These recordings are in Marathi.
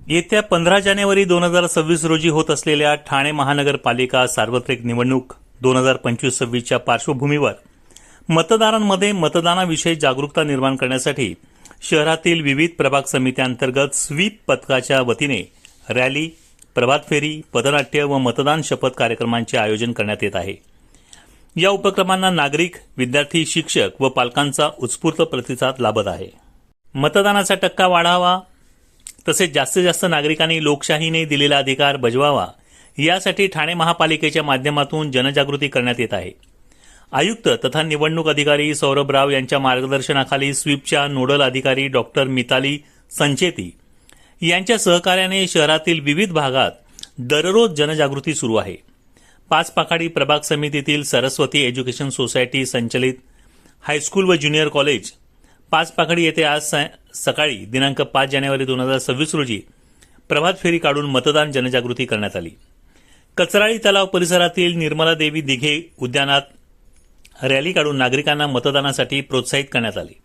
येत्या 15 जानेवारी 2026 रोजी होत असलेल्या ठाणे महानगरपालिका सार्वत्रिक निवडणूक 2025-26च्या पार्श्वभूमीवर मतदारांमध्ये मतदानाविषयी जागरूकता निर्माण करण्यासाठी शहरातील विविध प्रभाग समित्यांतर्गत स्वीप पथकाच्या वतीने रॅली, प्रभात फेरी, पथनाट्य व मतदान शपथ कार्यक्रमांचे आयोजन करण्यात येत आहे। या उपक्रमांना नागरिक, विद्यार्थी, शिक्षक व पालकांचा उत्स्फूर्त प्रतिसाद लाभत आहे। मतदानाचा टक्का वाढावा तसेच जास्तीत जास्त नागरिकांनी लोकशाहीने दिलेला अधिकार बजवावा यासाठी ठाणे महापालिकेच्या माध्यमातून जनजागृती करण्यात येत आहे। आयुक्त तथा निवडणूक अधिकारी सौरभ राव यांच्या मार्गदर्शनाखाली स्वीपच्या नोडल अधिकारी डॉक्टर मिताली संचेती यांच्या सहकार्याने शहरातील विविध भागात दररोज जनजागृती सुरू आहे। पाचपाखाडी प्रभाग समितीतील सरस्वती एज्युकेशन सोसायटी संचलित हायस्कूल व ज्युनियर कॉलेज पाचपाखाडी येथे आज सकाळी दिनांक 5 जानेवारी 2026 रोजी प्रभात फेरी काढून मतदान जनजागृती करण्यात आली। कचराळी तलाव परिसरातील निर्मला देवी दिघे उद्यानात रॅली काढून नागरिकांना मतदानासाठी प्रोत्साहित करण्यात आले।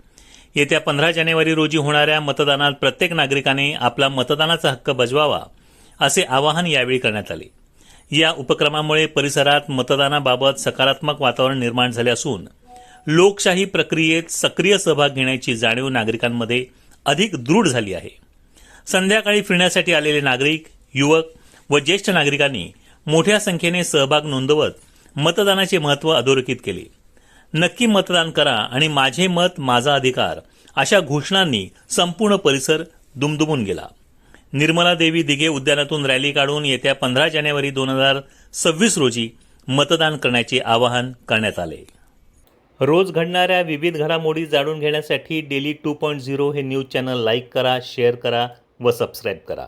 येत्या 15 जानेवारी रोजी होणाऱ्या मतदानात प्रत्येक नागरिकाने आपला मतदानाचा हक्क बजवावा असे आवाहन यावेळी करण्यात आले। या उपक्रमामुळे परिसरात मतदानाबाबत सकारात्मक वातावरण निर्माण झाले असून लोकशाही प्रक्रियेत सक्रिय सहभाग घेण्याची जाणीव नागरिकांमध्ये अधिक दृढ झाली आहे। संध्याकाळी फिरण्यासाठी आलेले नागरिक, युवक व ज्येष्ठ नागरिकांनी मोठ्या संख्येने सहभाग नोंदवत मतदानाचे महत्त्व अधोरेखित केले। नक्की मतदान करा आणि माझे मत माझा अधिकार अशा घोषणांनी संपूर्ण परिसर दुमदुमून गेला। निर्मला देवी दिघे उद्यानातून रॅली काढून येत्या 15 जानेवारी 2026 रोजी मतदान करण्याचे आवाहन करण्यात आले। रोज घडणाऱ्या विविध घडामोडी जाणून घेण्यासाठी डेली 2.0 हे न्यूज चॅनल लाईक करा, शेअर करा व सबस्क्राईब करा।